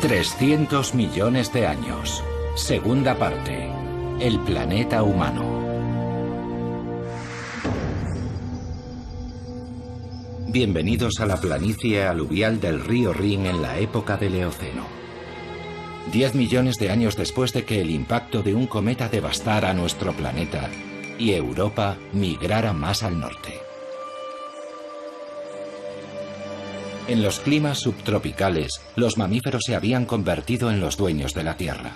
300 millones de años. Segunda parte. El planeta humano. Bienvenidos a la planicie aluvial del río Rin en la época del Eoceno. 10 millones de años después de que el impacto de un cometa devastara nuestro planeta y Europa migrara más al norte. En los climas subtropicales, los mamíferos se habían convertido en los dueños de la tierra.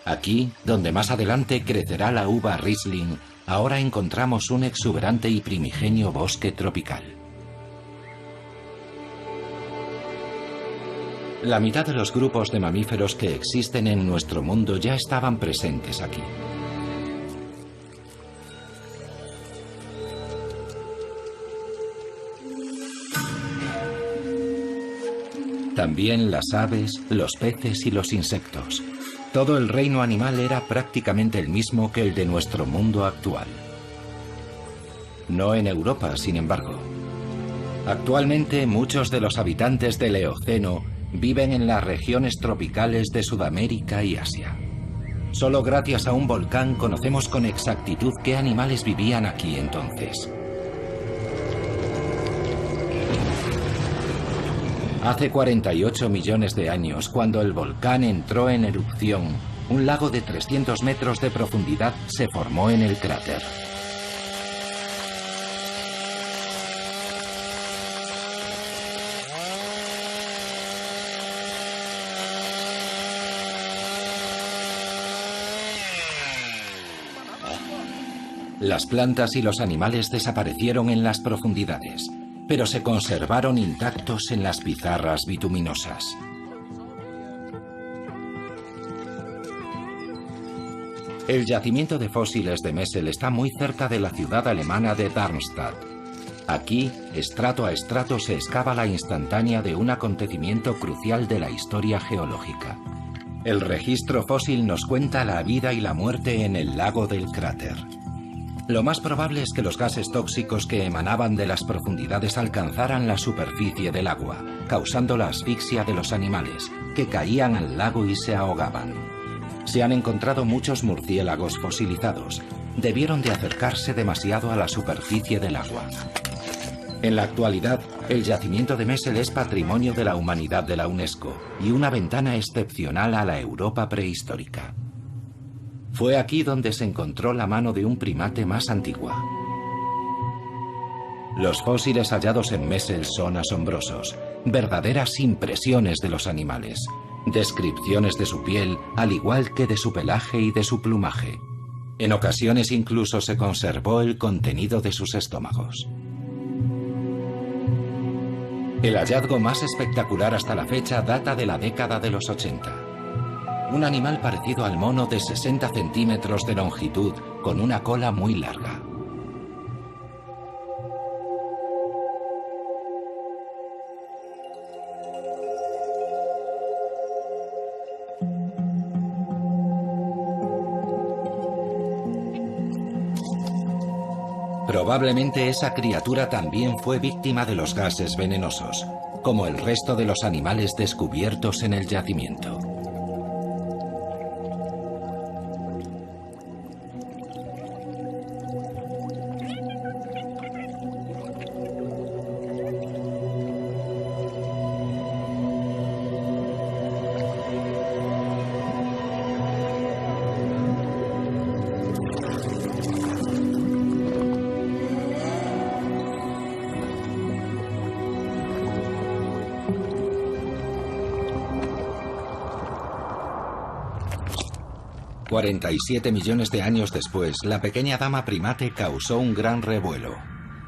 Aquí, donde más adelante crecerá la uva Riesling, ahora encontramos un exuberante y primigenio bosque tropical. La mitad de los grupos de mamíferos que existen en nuestro mundo ya estaban presentes aquí. También las aves, los peces y los insectos. Todo el reino animal era prácticamente el mismo que el de nuestro mundo actual. No en Europa, sin embargo. Actualmente, muchos de los habitantes del Eoceno viven en las regiones tropicales de Sudamérica y Asia. Solo gracias a un volcán conocemos con exactitud qué animales vivían aquí entonces. Hace 48 millones de años, cuando el volcán entró en erupción, un lago de 300 metros de profundidad se formó en el cráter. Las plantas y los animales desaparecieron en las profundidades, pero se conservaron intactos en las pizarras bituminosas. El yacimiento de fósiles de Messel está muy cerca de la ciudad alemana de Darmstadt. Aquí, estrato a estrato, se excava la instantánea de un acontecimiento crucial de la historia geológica. El registro fósil nos cuenta la vida y la muerte en el lago del cráter. Lo más probable es que los gases tóxicos que emanaban de las profundidades alcanzaran la superficie del agua, causando la asfixia de los animales, que caían al lago y se ahogaban. Se han encontrado muchos murciélagos fosilizados. Debieron de acercarse demasiado a la superficie del agua. En la actualidad, el yacimiento de Messel es Patrimonio de la Humanidad de la UNESCO y una ventana excepcional a la Europa prehistórica. Fue aquí donde se encontró la mano de un primate más antigua. Los fósiles hallados en Messel son asombrosos, verdaderas impresiones de los animales, descripciones de su piel, al igual que de su pelaje y de su plumaje. En ocasiones incluso se conservó el contenido de sus estómagos. El hallazgo más espectacular hasta la fecha data de la década de los 80. Un animal parecido al mono de 60 centímetros de longitud, con una cola muy larga. Probablemente esa criatura también fue víctima de los gases venenosos, como el resto de los animales descubiertos en el yacimiento. $47 millones de años después, la pequeña dama primate causó un gran revuelo.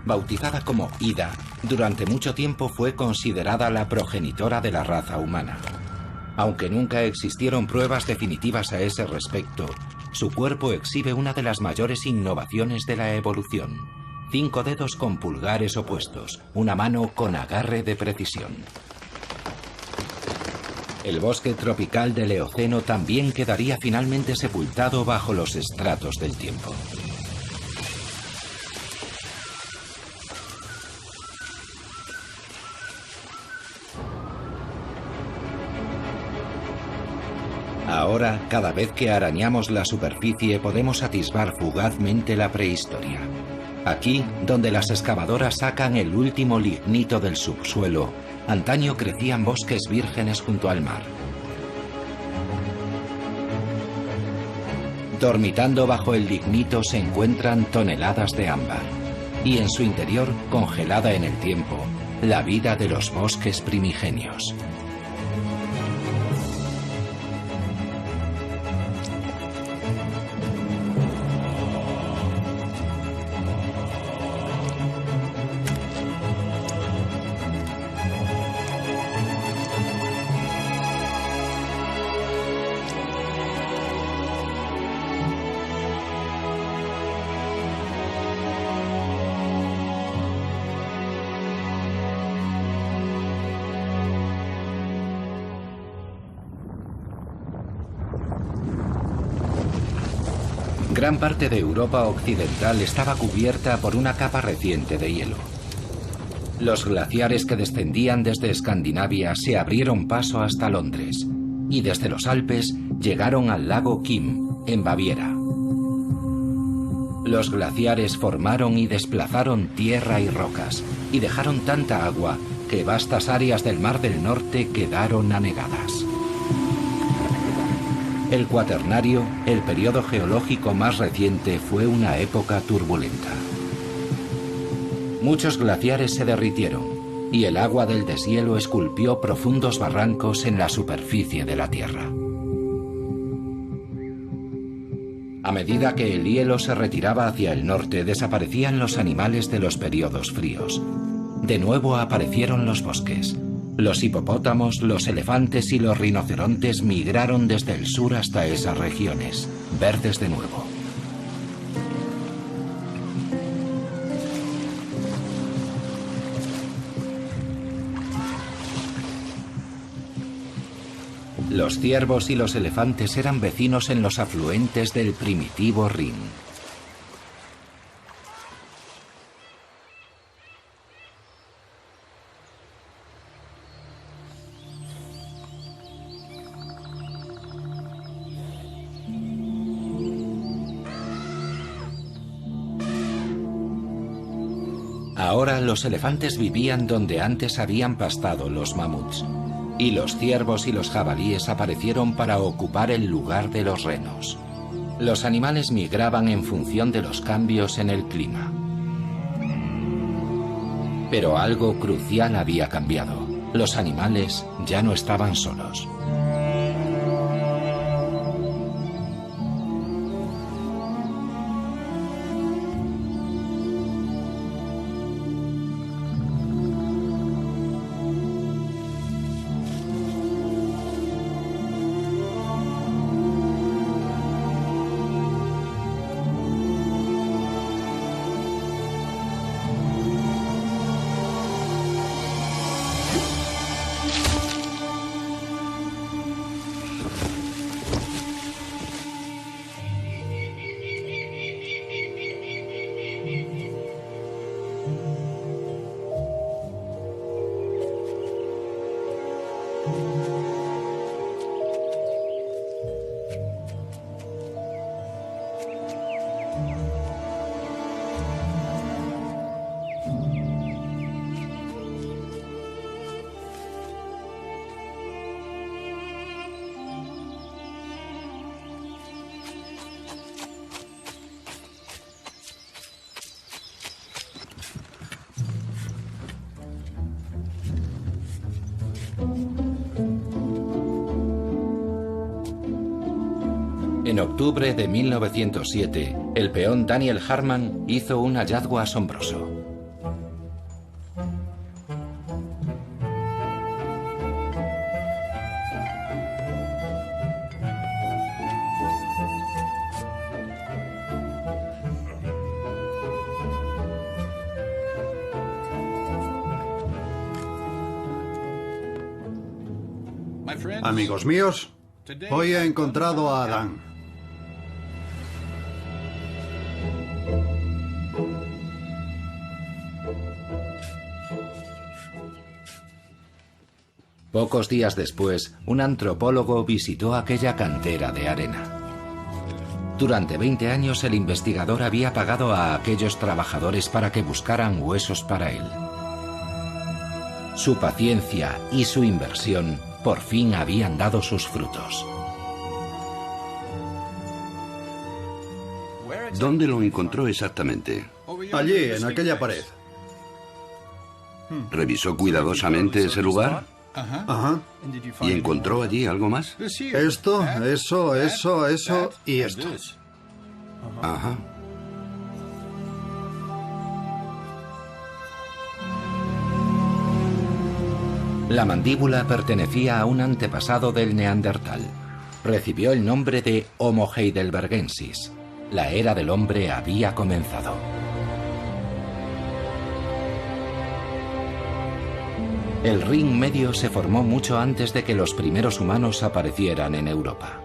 Bautizada como Ida, durante mucho tiempo fue considerada la progenitora de la raza humana. Aunque nunca existieron pruebas definitivas a ese respecto, su cuerpo exhibe una de las mayores innovaciones de la evolución: 5 dedos con pulgares opuestos, una mano con agarre de precisión. El bosque tropical del Eoceno también quedaría finalmente sepultado bajo los estratos del tiempo. Ahora, cada vez que arañamos la superficie podemos atisbar fugazmente la prehistoria. Aquí, donde las excavadoras sacan el último lignito del subsuelo, antaño crecían bosques vírgenes junto al mar. Dormitando bajo el lignito se encuentran toneladas de ámbar, y en su interior, congelada en el tiempo, la vida de los bosques primigenios. Gran parte de Europa occidental estaba cubierta por una capa reciente de hielo. Los glaciares que descendían desde Escandinavia se abrieron paso hasta Londres y desde los Alpes llegaron al lago Kim, en Baviera. Los glaciares formaron y desplazaron tierra y rocas y dejaron tanta agua que vastas áreas del Mar del Norte quedaron anegadas. El Cuaternario, el periodo geológico más reciente, fue una época turbulenta. Muchos glaciares se derritieron y el agua del deshielo esculpió profundos barrancos en la superficie de la Tierra. A medida que el hielo se retiraba hacia el norte, desaparecían los animales de los periodos fríos. De nuevo aparecieron los bosques. Los hipopótamos, los elefantes y los rinocerontes migraron desde el sur hasta esas regiones, verdes de nuevo. Los ciervos y los elefantes eran vecinos en los afluentes del primitivo Rin. Ahora los elefantes vivían donde antes habían pastado los mamuts, y los ciervos y los jabalíes aparecieron para ocupar el lugar de los renos. Los animales migraban en función de los cambios en el clima. Pero algo crucial había cambiado. Los animales ya no estaban solos. En octubre de 1907, el peón Daniel Harman hizo un hallazgo asombroso. Amigos míos, hoy he encontrado a Adán. Pocos días después, un antropólogo visitó aquella cantera de arena. Durante 20 años el investigador había pagado a aquellos trabajadores para que buscaran huesos para él. Su paciencia y su inversión por fin habían dado sus frutos. ¿Dónde lo encontró exactamente? Allí, en aquella pared. ¿Revisó cuidadosamente ese lugar? Ajá. ¿Y encontró allí algo más? Esto, eso y esto. Ajá. La mandíbula pertenecía a un antepasado del neandertal. Recibió el nombre de Homo heidelbergensis. La era del hombre había comenzado. El ring medio se formó mucho antes de que los primeros humanos aparecieran en Europa.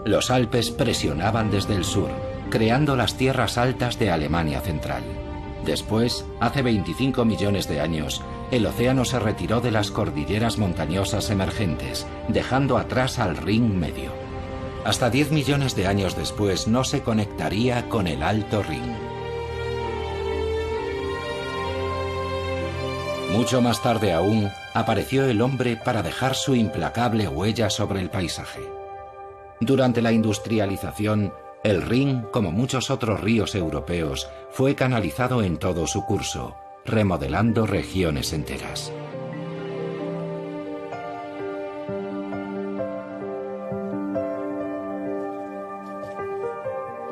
Los Alpes presionaban desde el sur, creando las tierras altas de Alemania Central. Después, hace 25 millones de años, el océano se retiró de las cordilleras montañosas emergentes, dejando atrás al ring medio. Hasta 10 millones de años después no se conectaría con el Alto Ring. Mucho más tarde aún, apareció el hombre para dejar su implacable huella sobre el paisaje. Durante la industrialización, el Rin, como muchos otros ríos europeos, fue canalizado en todo su curso, remodelando regiones enteras.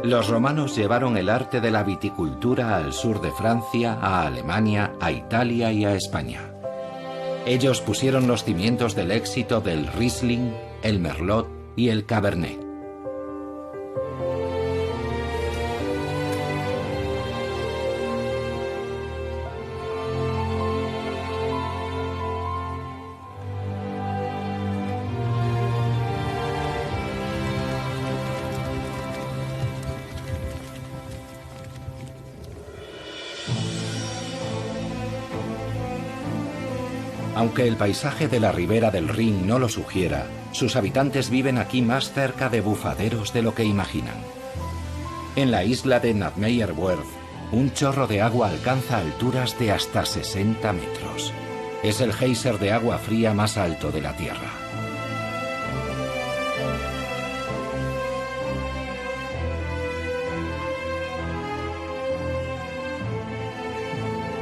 Los romanos llevaron el arte de la viticultura al sur de Francia, a Alemania, a Italia y a España. Ellos pusieron los cimientos del éxito del Riesling, el Merlot y el Cabernet. Aunque el paisaje de la ribera del Rin no lo sugiera, sus habitantes viven aquí más cerca de bufaderos de lo que imaginan. En la isla de Nadmeyerwerf, un chorro de agua alcanza alturas de hasta 60 metros. Es el geyser de agua fría más alto de la Tierra.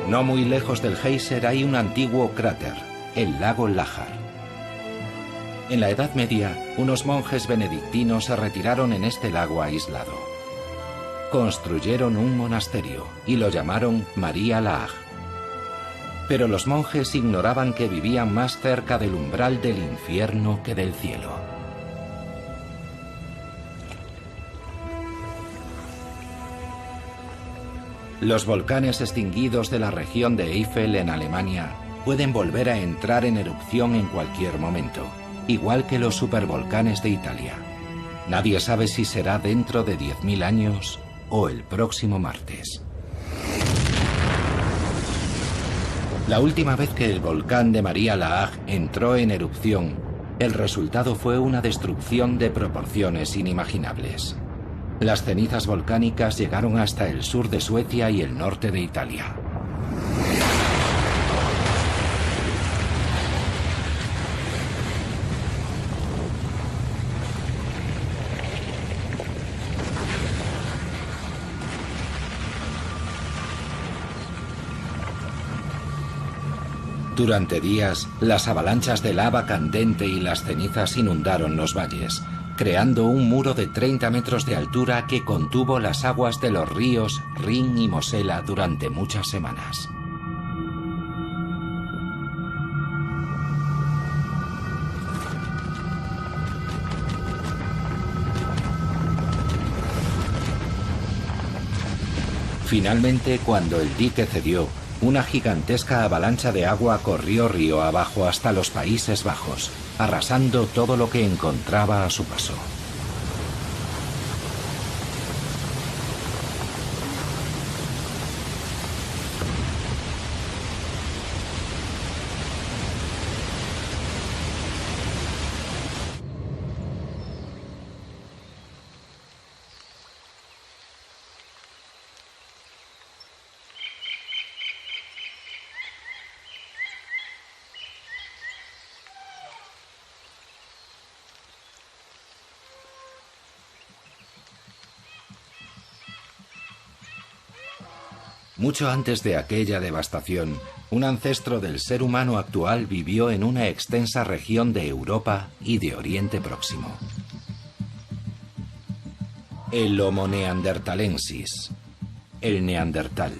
No muy lejos del geyser hay un antiguo cráter, el lago Lachar. En la Edad Media, unos monjes benedictinos se retiraron en este lago aislado. Construyeron un monasterio y lo llamaron María Laach. Pero los monjes ignoraban que vivían más cerca del umbral del infierno que del cielo. Los volcanes extinguidos de la región de Eifel en Alemania pueden volver a entrar en erupción en cualquier momento, igual que los supervolcanes de Italia. Nadie sabe si será dentro de 10.000 años o el próximo martes. La última vez que el volcán de María Laach entró en erupción, el resultado fue una destrucción de proporciones inimaginables. Las cenizas volcánicas llegaron hasta el sur de Suecia y el norte de Italia. Durante días, las avalanchas de lava candente y las cenizas inundaron los valles, creando un muro de 30 metros de altura que contuvo las aguas de los ríos Rin y Mosela durante muchas semanas. Finalmente, cuando el dique cedió, una gigantesca avalancha de agua corrió río abajo hasta los Países Bajos, arrasando todo lo que encontraba a su paso. Mucho antes de aquella devastación, un ancestro del ser humano actual vivió en una extensa región de Europa y de Oriente Próximo. El Homo neanderthalensis, el neandertal.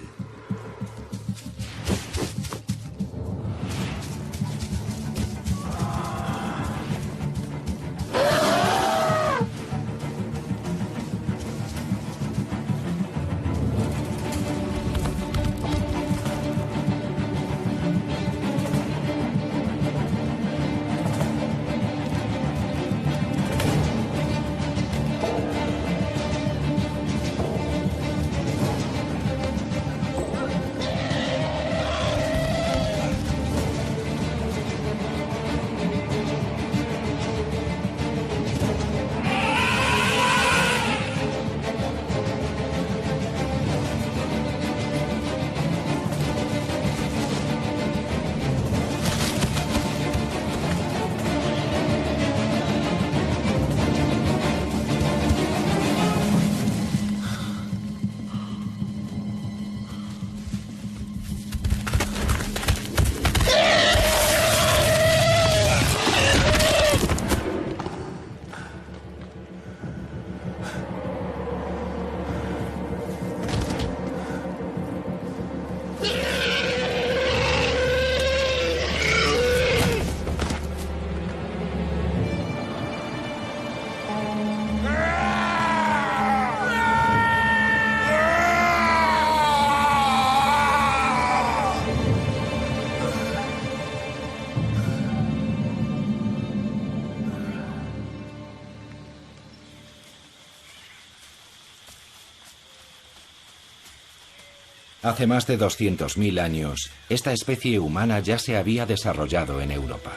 Hace más de 200.000 años, esta especie humana ya se había desarrollado en Europa.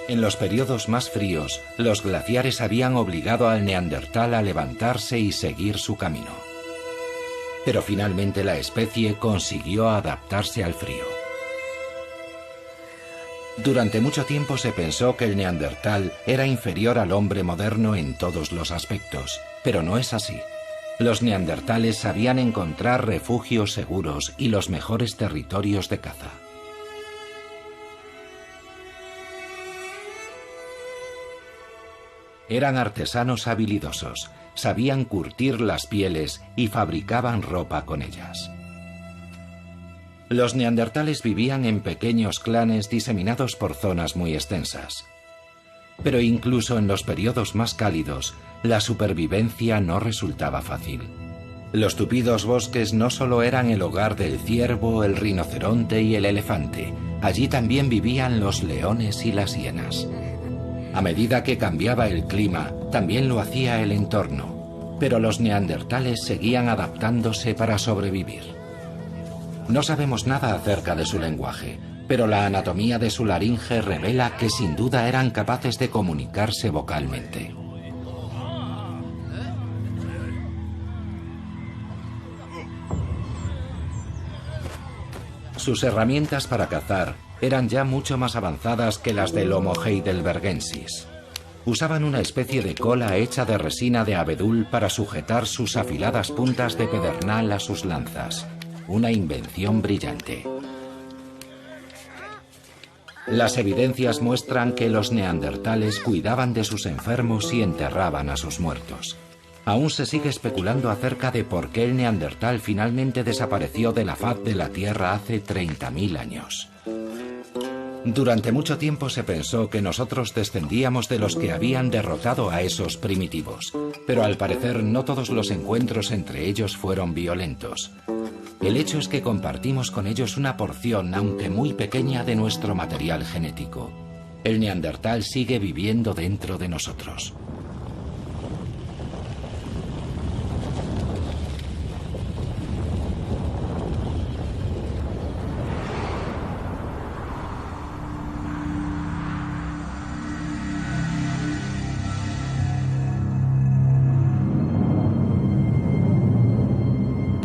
En los periodos más fríos, los glaciares habían obligado al neandertal a levantarse y seguir su camino. Pero finalmente la especie consiguió adaptarse al frío. Durante mucho tiempo se pensó que el neandertal era inferior al hombre moderno en todos los aspectos, pero no es así. Los neandertales sabían encontrar refugios seguros y los mejores territorios de caza. Eran artesanos habilidosos, sabían curtir las pieles y fabricaban ropa con ellas. Los neandertales vivían en pequeños clanes diseminados por zonas muy extensas. Pero incluso en los periodos más cálidos, la supervivencia no resultaba fácil. Los tupidos bosques no solo eran el hogar del ciervo, el rinoceronte y el elefante, allí también vivían los leones y las hienas. A medida que cambiaba el clima, también lo hacía el entorno, pero los neandertales seguían adaptándose para sobrevivir. No sabemos nada acerca de su lenguaje, pero la anatomía de su laringe revela que sin duda eran capaces de comunicarse vocalmente. Sus herramientas para cazar eran ya mucho más avanzadas que las del Homo heidelbergensis. Usaban una especie de cola hecha de resina de abedul para sujetar sus afiladas puntas de pedernal a sus lanzas. Una invención brillante. Las evidencias muestran que los neandertales cuidaban de sus enfermos y enterraban a sus muertos. Aún se sigue especulando acerca de por qué el neandertal finalmente desapareció de la faz de la Tierra hace 30.000 años. Durante mucho tiempo se pensó que nosotros descendíamos de los que habían derrotado a esos primitivos, pero al parecer no todos los encuentros entre ellos fueron violentos. El hecho es que compartimos con ellos una porción, aunque muy pequeña, de nuestro material genético. El neandertal sigue viviendo dentro de nosotros.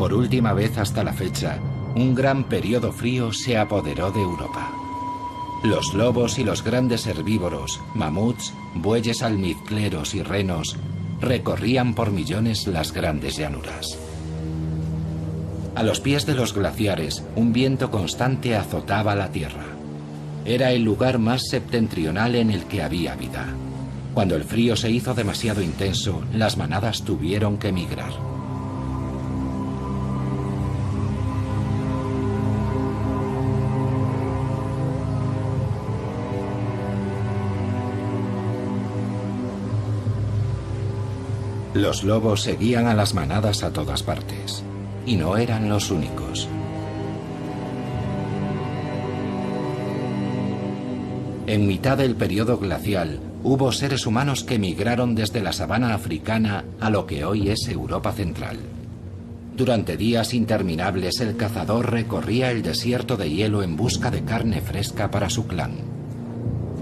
Por última vez hasta la fecha, un gran periodo frío se apoderó de Europa. Los lobos y los grandes herbívoros, mamuts, bueyes almizcleros y renos, recorrían por millones las grandes llanuras. A los pies de los glaciares, un viento constante azotaba la tierra. Era el lugar más septentrional en el que había vida. Cuando el frío se hizo demasiado intenso, las manadas tuvieron que migrar. Los lobos seguían a las manadas a todas partes, y no eran los únicos. En mitad del periodo glacial, hubo seres humanos que migraron desde la sabana africana a lo que hoy es Europa Central. Durante días interminables, el cazador recorría el desierto de hielo en busca de carne fresca para su clan.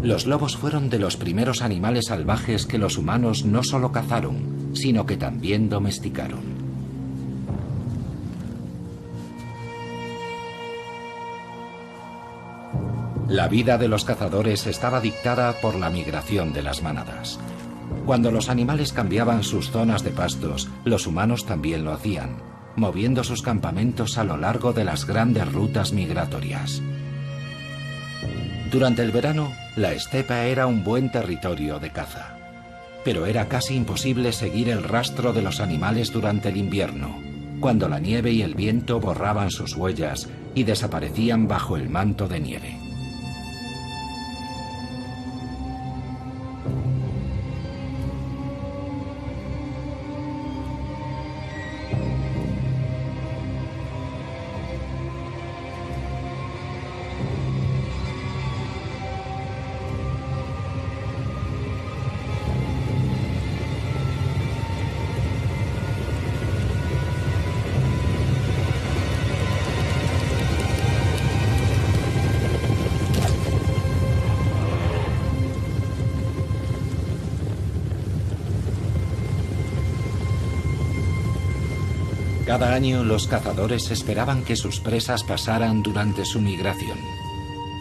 Los lobos fueron de los primeros animales salvajes que los humanos no solo cazaron, sino que también domesticaron. La vida de los cazadores estaba dictada por la migración de las manadas. Cuando los animales cambiaban sus zonas de pastos, los humanos también lo hacían, moviendo sus campamentos a lo largo de las grandes rutas migratorias. Durante el verano, la estepa era un buen territorio de caza. Pero era casi imposible seguir el rastro de los animales durante el invierno, cuando la nieve y el viento borraban sus huellas y desaparecían bajo el manto de nieve. Cada año los cazadores esperaban que sus presas pasaran durante su migración.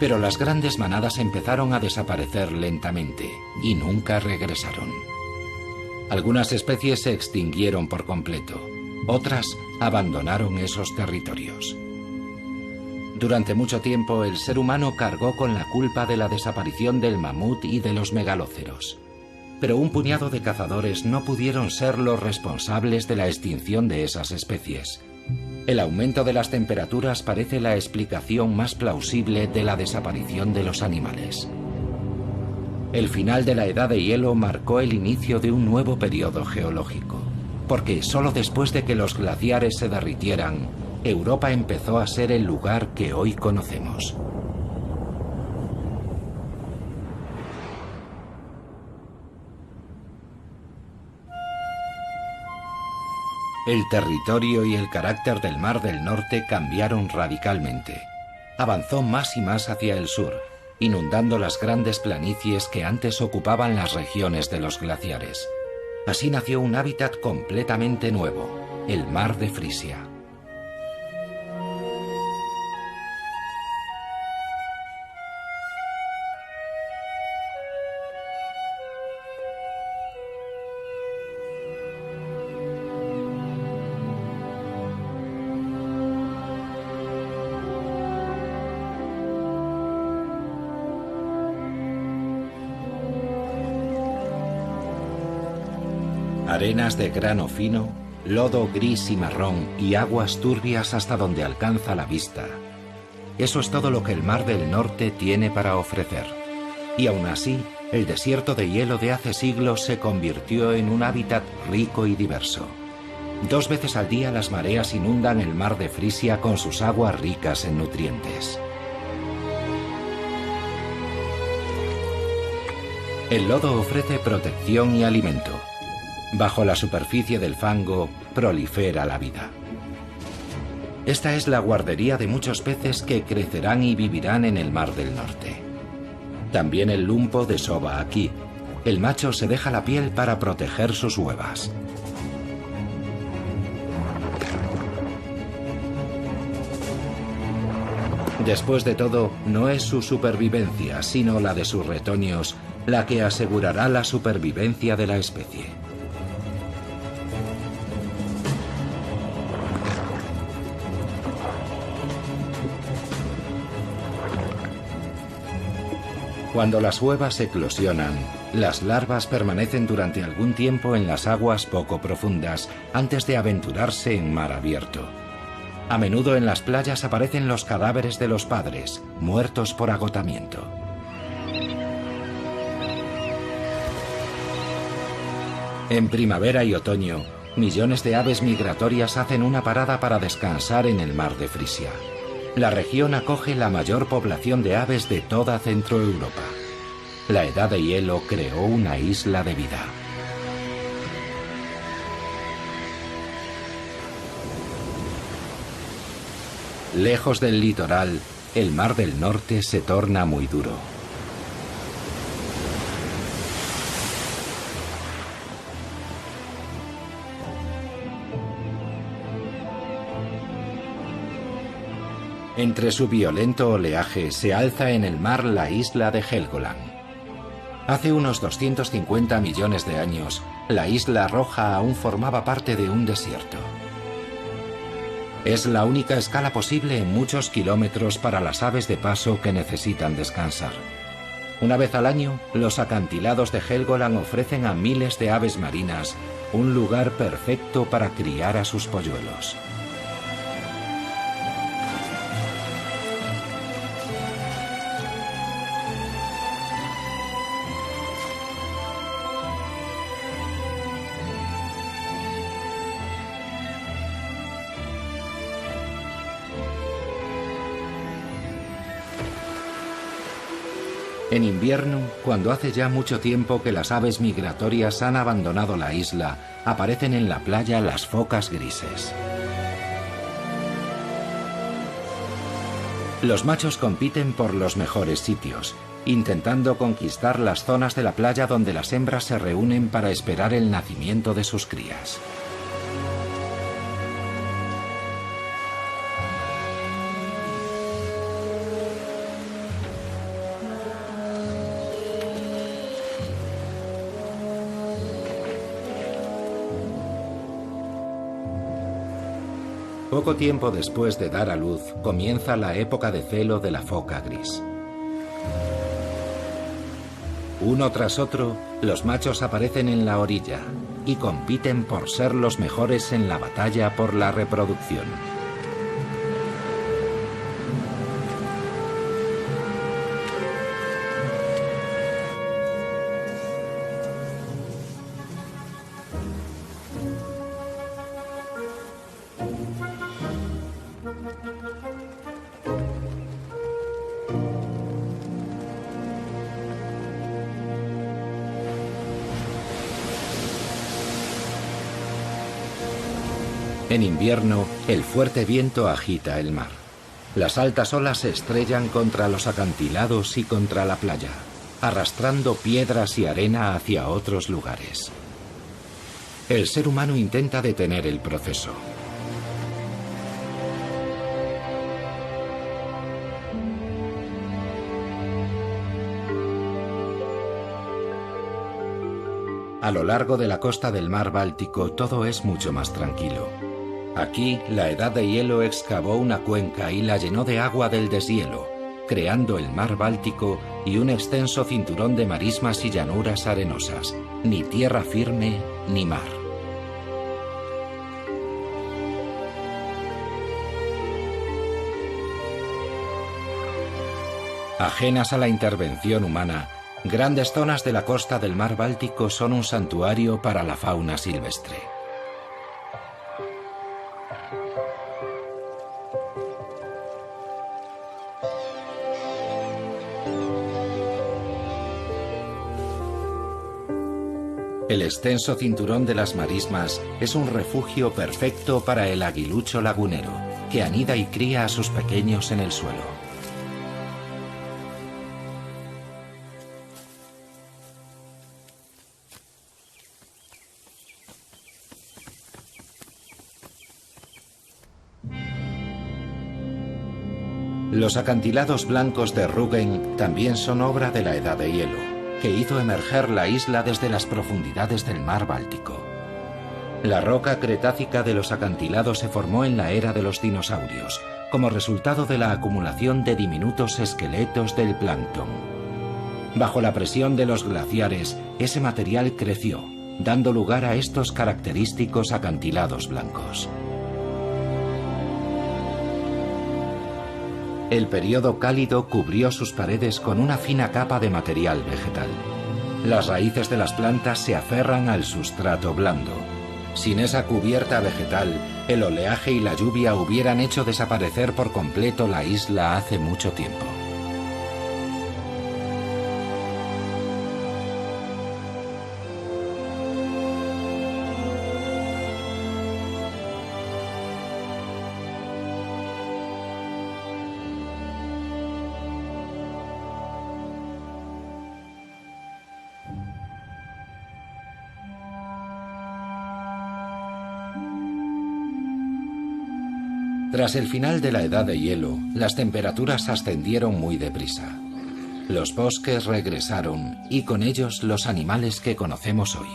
Pero las grandes manadas empezaron a desaparecer lentamente y nunca regresaron. Algunas especies se extinguieron por completo, otras abandonaron esos territorios. Durante mucho tiempo el ser humano cargó con la culpa de la desaparición del mamut y de los megalóceros. Pero un puñado de cazadores no pudieron ser los responsables de la extinción de esas especies. El aumento de las temperaturas parece la explicación más plausible de la desaparición de los animales. El final de la edad de hielo marcó el inicio de un nuevo periodo geológico, porque solo después de que los glaciares se derritieran, Europa empezó a ser el lugar que hoy conocemos. El territorio y el carácter del Mar del Norte cambiaron radicalmente. Avanzó más y más hacia el sur, inundando las grandes planicies que antes ocupaban las regiones de los glaciares. Así nació un hábitat completamente nuevo, el Mar de Frisia. Arenas de grano fino, lodo gris y marrón y aguas turbias hasta donde alcanza la vista. Eso es todo lo que el Mar del Norte tiene para ofrecer. Y aún así, el desierto de hielo de hace siglos se convirtió en un hábitat rico y diverso. 2 veces al día las mareas inundan el Mar de Frisia con sus aguas ricas en nutrientes. El lodo ofrece protección y alimento. Bajo la superficie del fango prolifera la vida. Esta es la guardería de muchos peces que crecerán y vivirán en el Mar del Norte. También el lumpo desova aquí. El macho se deja la piel para proteger sus huevas. Después de todo, no es su supervivencia, sino la de sus retoños, la que asegurará la supervivencia de la especie. Cuando las huevas eclosionan, las larvas permanecen durante algún tiempo en las aguas poco profundas antes de aventurarse en mar abierto. A menudo en las playas aparecen los cadáveres de los padres, muertos por agotamiento. En primavera y otoño, millones de aves migratorias hacen una parada para descansar en el mar de Frisia. La región acoge la mayor población de aves de toda Centroeuropa. La edad de hielo creó una isla de vida. Lejos del litoral, el mar del norte se torna muy duro. Entre su violento oleaje se alza en el mar la isla de Helgoland. Hace unos 250 millones de años, la isla roja aún formaba parte de un desierto. Es la única escala posible en muchos kilómetros para las aves de paso que necesitan descansar. Una vez al año, los acantilados de Helgoland ofrecen a miles de aves marinas un lugar perfecto para criar a sus polluelos. En invierno, cuando hace ya mucho tiempo que las aves migratorias han abandonado la isla, aparecen en la playa las focas grises. Los machos compiten por los mejores sitios, intentando conquistar las zonas de la playa donde las hembras se reúnen para esperar el nacimiento de sus crías. Poco tiempo después de dar a luz, comienza la época de celo de la foca gris. Uno tras otro, los machos aparecen en la orilla y compiten por ser los mejores en la batalla por la reproducción. En invierno, el fuerte viento agita el mar. Las altas olas se estrellan contra los acantilados y contra la playa, arrastrando piedras y arena hacia otros lugares. El ser humano intenta detener el proceso. A lo largo de la costa del mar Báltico todo es mucho más tranquilo. Aquí, la edad de hielo excavó una cuenca y la llenó de agua del deshielo, creando el mar Báltico y un extenso cinturón de marismas y llanuras arenosas, ni tierra firme ni mar. Ajenas a la intervención humana, grandes zonas de la costa del mar Báltico son un santuario para la fauna silvestre. El extenso cinturón de las marismas es un refugio perfecto para el aguilucho lagunero, que anida y cría a sus pequeños en el suelo. Los acantilados blancos de Rügen también son obra de la Edad de Hielo, que hizo emerger la isla desde las profundidades del mar Báltico. La roca cretácica de los acantilados se formó en la era de los dinosaurios, como resultado de la acumulación de diminutos esqueletos del plancton. Bajo la presión de los glaciares, ese material creció, dando lugar a estos característicos acantilados blancos. El período cálido cubrió sus paredes con una fina capa de material vegetal. Las raíces de las plantas se aferran al sustrato blando. Sin esa cubierta vegetal, el oleaje y la lluvia hubieran hecho desaparecer por completo la isla hace mucho tiempo. Tras el final de la edad de hielo, las temperaturas ascendieron muy deprisa. Los bosques regresaron y con ellos los animales que conocemos hoy.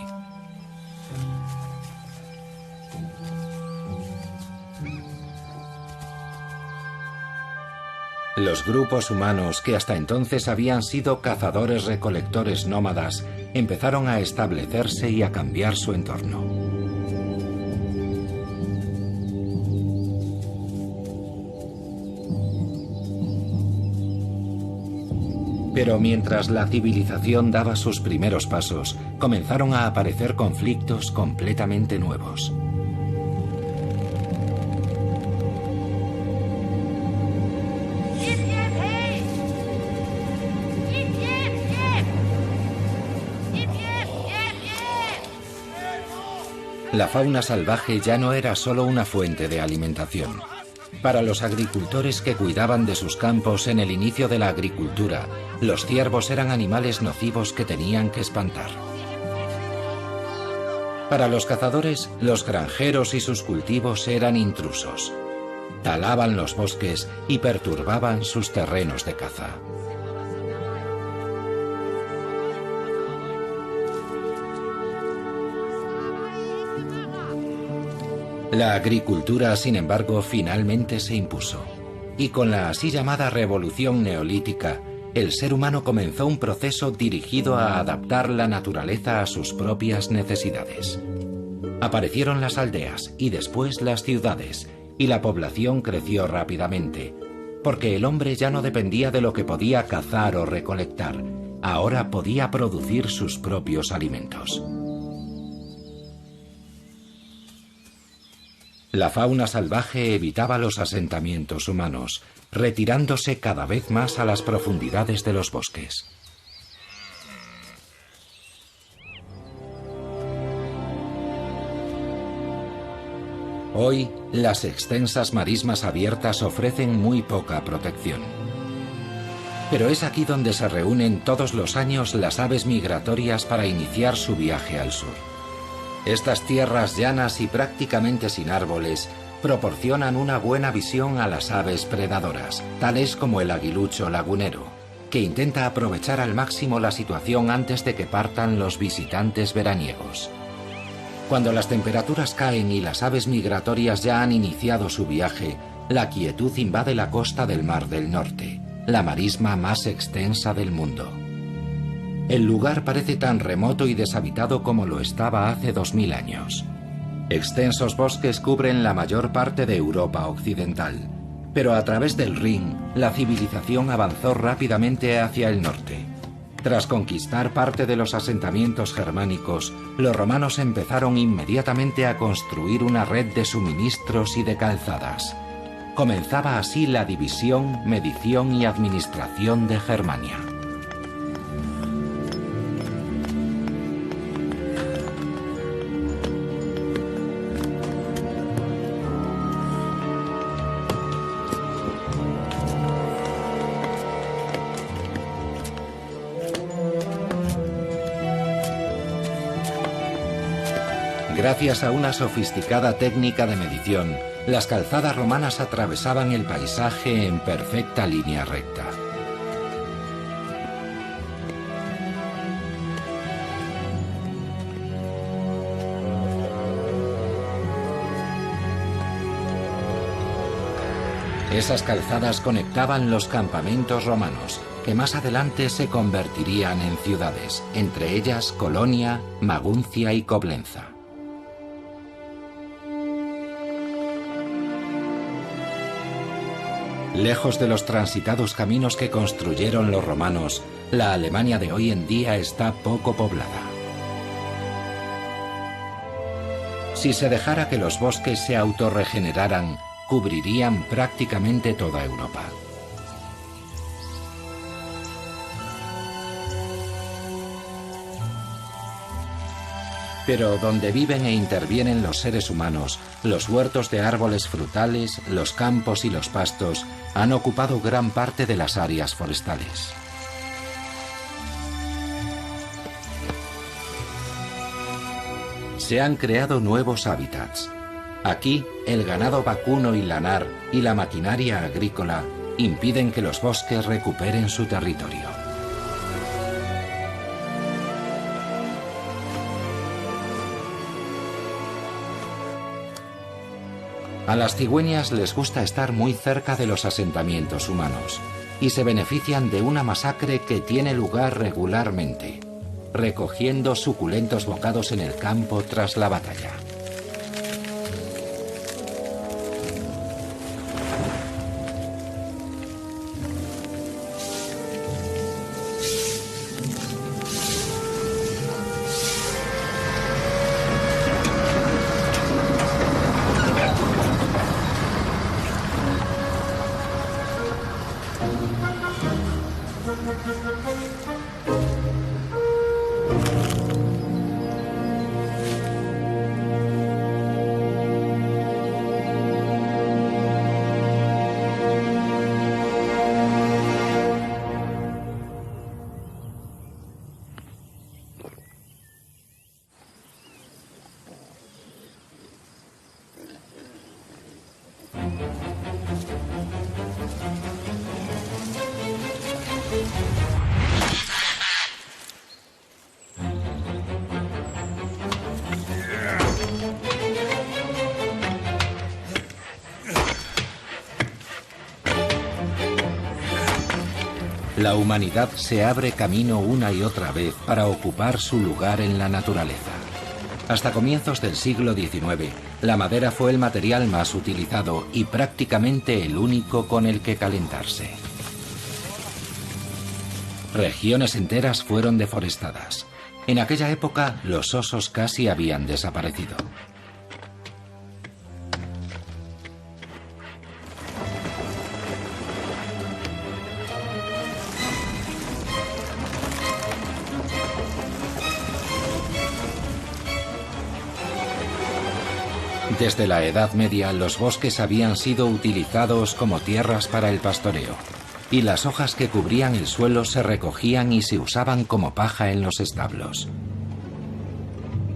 Los grupos humanos que hasta entonces habían sido cazadores-recolectores nómadas empezaron a establecerse y a cambiar su entorno. Pero mientras la civilización daba sus primeros pasos, comenzaron a aparecer conflictos completamente nuevos. La fauna salvaje ya no era solo una fuente de alimentación. Para los agricultores que cuidaban de sus campos en el inicio de la agricultura, los ciervos eran animales nocivos que tenían que espantar. Para los cazadores, los granjeros y sus cultivos eran intrusos. Talaban los bosques y perturbaban sus terrenos de caza. La agricultura, sin embargo, finalmente se impuso. Y con la así llamada Revolución Neolítica, el ser humano comenzó un proceso dirigido a adaptar la naturaleza a sus propias necesidades. Aparecieron las aldeas y después las ciudades, y la población creció rápidamente, porque el hombre ya no dependía de lo que podía cazar o recolectar, ahora podía producir sus propios alimentos. La fauna salvaje evitaba los asentamientos humanos, retirándose cada vez más a las profundidades de los bosques. Hoy, las extensas marismas abiertas ofrecen muy poca protección. Pero es aquí donde se reúnen todos los años las aves migratorias para iniciar su viaje al sur. Estas tierras llanas y prácticamente sin árboles proporcionan una buena visión a las aves predadoras, tales como el aguilucho lagunero, que intenta aprovechar al máximo la situación antes de que partan los visitantes veraniegos. Cuando las temperaturas caen y las aves migratorias ya han iniciado su viaje, la quietud invade la costa del Mar del Norte, la marisma más extensa del mundo. El lugar parece tan remoto y deshabitado como lo estaba hace 2000 años. Extensos bosques cubren la mayor parte de Europa occidental, pero a través del Rin, la civilización avanzó rápidamente hacia el norte. Tras conquistar parte de los asentamientos germánicos, los romanos empezaron inmediatamente a construir una red de suministros y de calzadas. Comenzaba así la división, medición y administración de Germania. Gracias a una sofisticada técnica de medición, las calzadas romanas atravesaban el paisaje en perfecta línea recta. Esas calzadas conectaban los campamentos romanos, que más adelante se convertirían en ciudades, entre ellas Colonia, Maguncia y Coblenza. Lejos de los transitados caminos que construyeron los romanos, la Alemania de hoy en día está poco poblada. Si se dejara que los bosques se autorregeneraran, cubrirían prácticamente toda Europa. Pero donde viven e intervienen los seres humanos, los huertos de árboles frutales, los campos y los pastos han ocupado gran parte de las áreas forestales. Se han creado nuevos hábitats. Aquí, el ganado vacuno y lanar y la maquinaria agrícola impiden que los bosques recuperen su territorio. A las cigüeñas les gusta estar muy cerca de los asentamientos humanos y se benefician de una masacre que tiene lugar regularmente, recogiendo suculentos bocados en el campo tras la batalla. La humanidad se abre camino una y otra vez para ocupar su lugar en la naturaleza. Hasta comienzos del siglo XIX, la madera fue el material más utilizado y prácticamente el único con el que calentarse. Regiones enteras fueron deforestadas. En aquella época, los osos casi habían desaparecido. Desde la Edad Media, los bosques habían sido utilizados como tierras para el pastoreo, y las hojas que cubrían el suelo se recogían y se usaban como paja en los establos.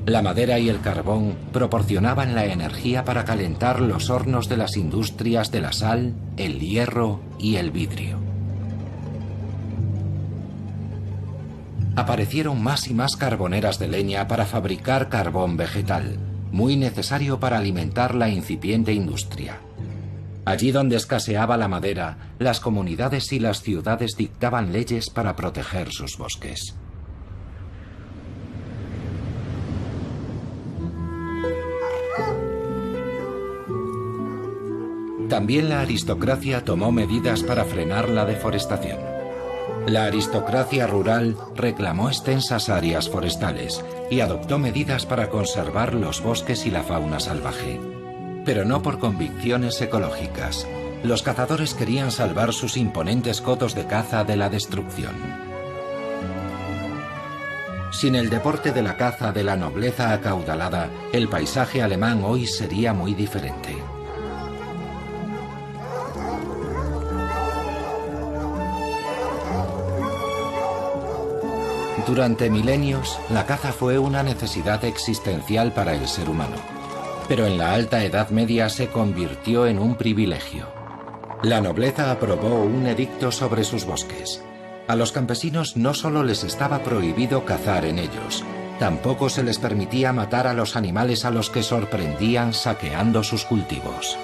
La madera y el carbón proporcionaban la energía para calentar los hornos de las industrias de la sal, el hierro y el vidrio. Aparecieron más y más carboneras de leña para fabricar carbón vegetal, muy necesario para alimentar la incipiente industria. Allí donde escaseaba la madera, las comunidades y las ciudades dictaban leyes para proteger sus bosques. También la aristocracia tomó medidas para frenar la deforestación. La aristocracia rural reclamó extensas áreas forestales y adoptó medidas para conservar los bosques y la fauna salvaje. Pero no por convicciones ecológicas. Los cazadores querían salvar sus imponentes cotos de caza de la destrucción. Sin el deporte de la caza de la nobleza acaudalada, el paisaje alemán hoy sería muy diferente. Durante milenios, la caza fue una necesidad existencial para el ser humano. Pero en la Alta Edad Media se convirtió en un privilegio. La nobleza aprobó un edicto sobre sus bosques. A los campesinos no solo les estaba prohibido cazar en ellos, tampoco se les permitía matar a los animales a los que sorprendían saqueando sus cultivos.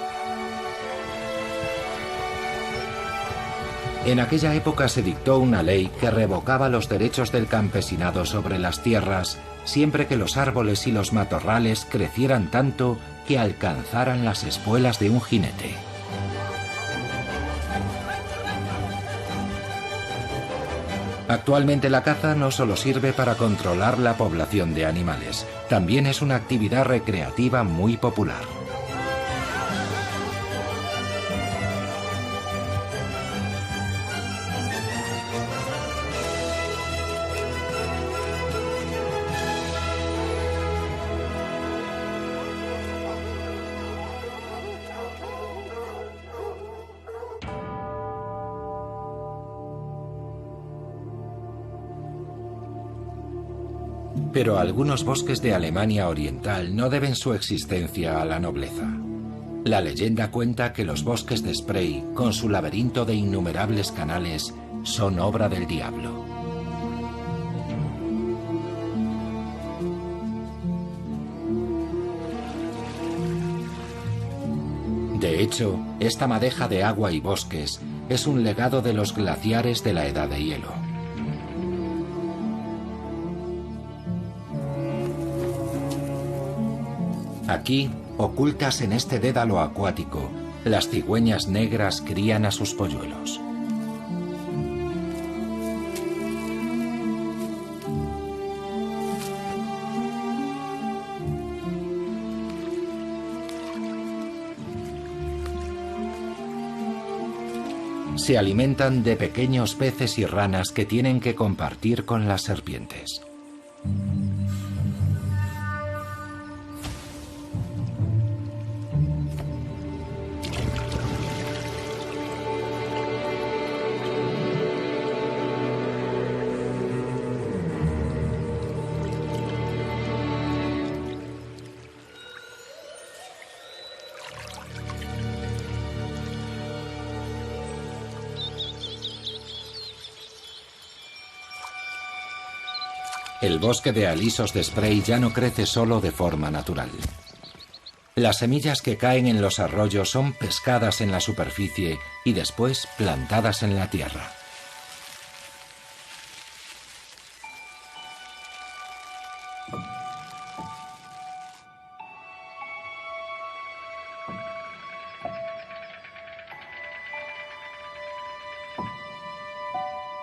En aquella época se dictó una ley que revocaba los derechos del campesinado sobre las tierras siempre que los árboles y los matorrales crecieran tanto que alcanzaran las espuelas de un jinete. Actualmente la caza no solo sirve para controlar la población de animales, también es una actividad recreativa muy popular. Pero algunos bosques de Alemania Oriental no deben su existencia a la nobleza. La leyenda cuenta que los bosques de Spray, con su laberinto de innumerables canales, son obra del diablo. De hecho, esta madeja de agua y bosques es un legado de los glaciares de la Edad de Hielo. Aquí, ocultas en este dédalo acuático, las cigüeñas negras crían a sus polluelos. Se alimentan de pequeños peces y ranas que tienen que compartir con las serpientes. El bosque de alisos de Spray ya no crece solo de forma natural. Las semillas que caen en los arroyos son pescadas en la superficie y después plantadas en la tierra.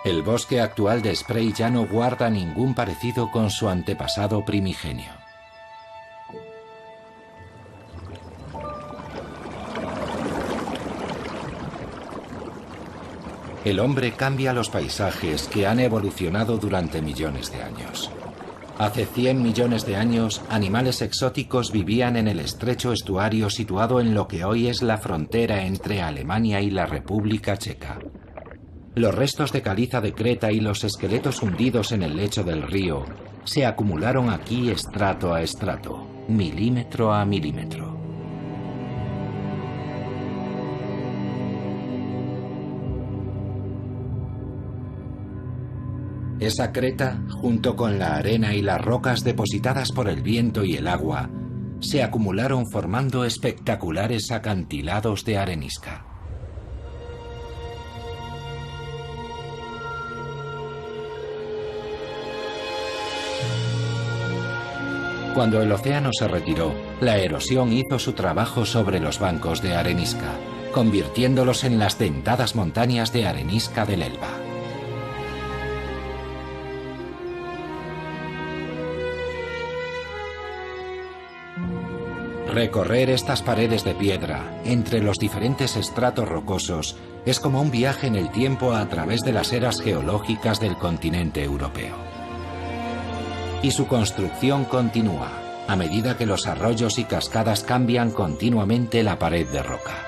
El bosque actual de Spray ya no guarda ningún parecido con su antepasado primigenio. El hombre cambia los paisajes que han evolucionado durante millones de años. Hace 100 millones de años, animales exóticos vivían en el estrecho estuario situado en lo que hoy es la frontera entre Alemania y la República Checa. Los restos de caliza de Creta y los esqueletos hundidos en el lecho del río se acumularon aquí estrato a estrato, milímetro a milímetro. Esa creta, junto con la arena y las rocas depositadas por el viento y el agua, se acumularon formando espectaculares acantilados de arenisca. Cuando el océano se retiró, la erosión hizo su trabajo sobre los bancos de arenisca, convirtiéndolos en las dentadas montañas de arenisca del Elba. Recorrer estas paredes de piedra, entre los diferentes estratos rocosos, es como un viaje en el tiempo a través de las eras geológicas del continente europeo. Y su construcción continúa, a medida que los arroyos y cascadas cambian continuamente la pared de roca.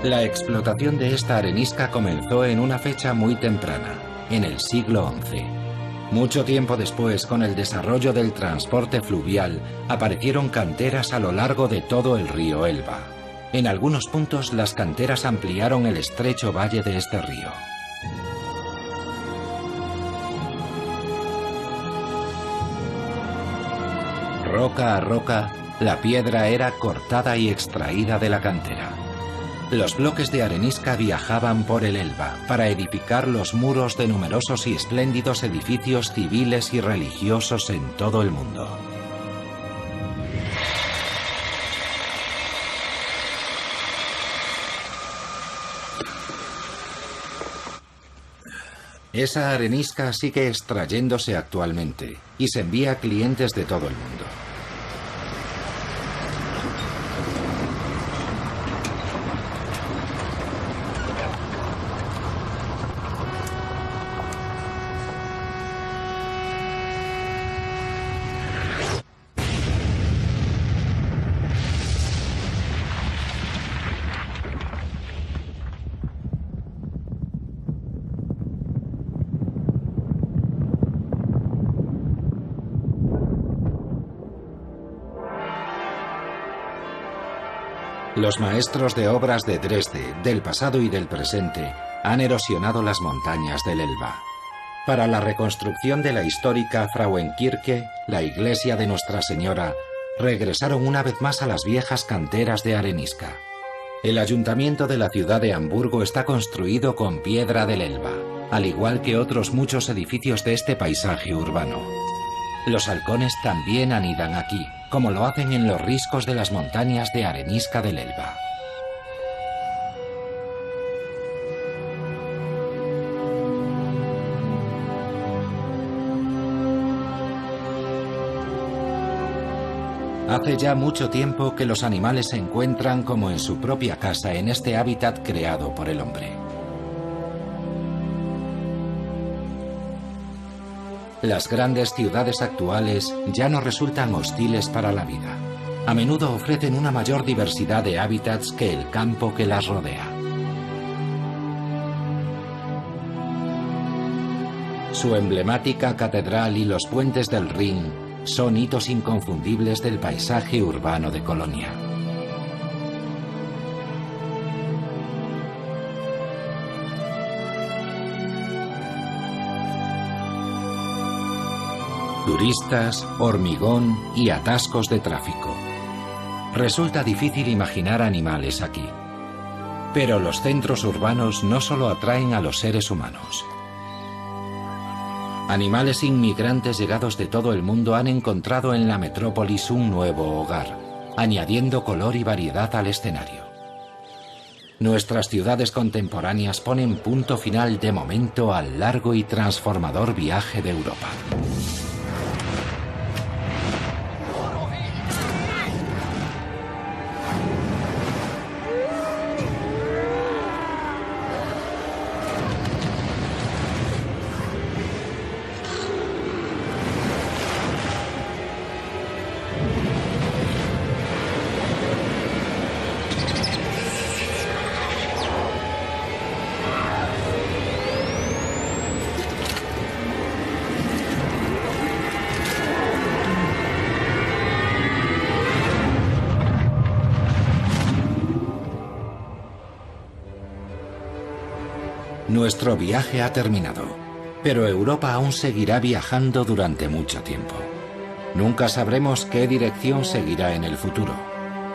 La explotación de esta arenisca comenzó en una fecha muy temprana, en el siglo XI. Mucho tiempo después, con el desarrollo del transporte fluvial, aparecieron canteras a lo largo de todo el río Elba. En algunos puntos, las canteras ampliaron el estrecho valle de este río. Roca a roca, la piedra era cortada y extraída de la cantera. Los bloques de arenisca viajaban por el Elba para edificar los muros de numerosos y espléndidos edificios civiles y religiosos en todo el mundo. Esa arenisca sigue extrayéndose actualmente y se envía a clientes de todo el mundo. Los maestros de obras de Dresde, del pasado y del presente, han erosionado las montañas del Elba. Para la reconstrucción de la histórica Frauenkirche, la iglesia de Nuestra Señora, regresaron una vez más a las viejas canteras de arenisca. El ayuntamiento de la ciudad de Hamburgo está construido con piedra del Elba, al igual que otros muchos edificios de este paisaje urbano. Los halcones también anidan aquí, como lo hacen en los riscos de las montañas de arenisca del Elba. Hace ya mucho tiempo que los animales se encuentran como en su propia casa en este hábitat creado por el hombre. Las grandes ciudades actuales ya no resultan hostiles para la vida. A menudo ofrecen una mayor diversidad de hábitats que el campo que las rodea. Su emblemática catedral y los puentes del Rin son hitos inconfundibles del paisaje urbano de Colonia. Turistas, hormigón y atascos de tráfico. Resulta difícil imaginar animales aquí. Pero los centros urbanos no solo atraen a los seres humanos. Animales inmigrantes llegados de todo el mundo han encontrado en la metrópolis un nuevo hogar, añadiendo color y variedad al escenario. Nuestras ciudades contemporáneas ponen punto final de momento al largo y transformador viaje de Europa. Nuestro viaje ha terminado, pero Europa aún seguirá viajando durante mucho tiempo. Nunca sabremos qué dirección seguirá en el futuro.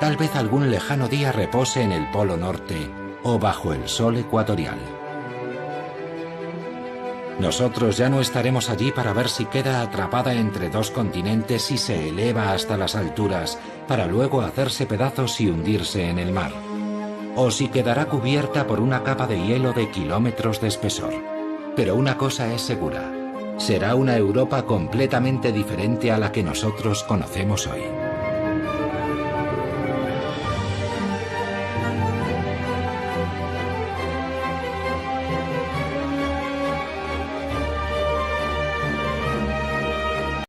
Tal vez algún lejano día repose en el Polo Norte o bajo el sol ecuatorial. Nosotros ya no estaremos allí para ver si queda atrapada entre dos continentes y se eleva hasta las alturas para luego hacerse pedazos y hundirse en el mar. O si quedará cubierta por una capa de hielo de kilómetros de espesor. Pero una cosa es segura, será una Europa completamente diferente a la que nosotros conocemos hoy.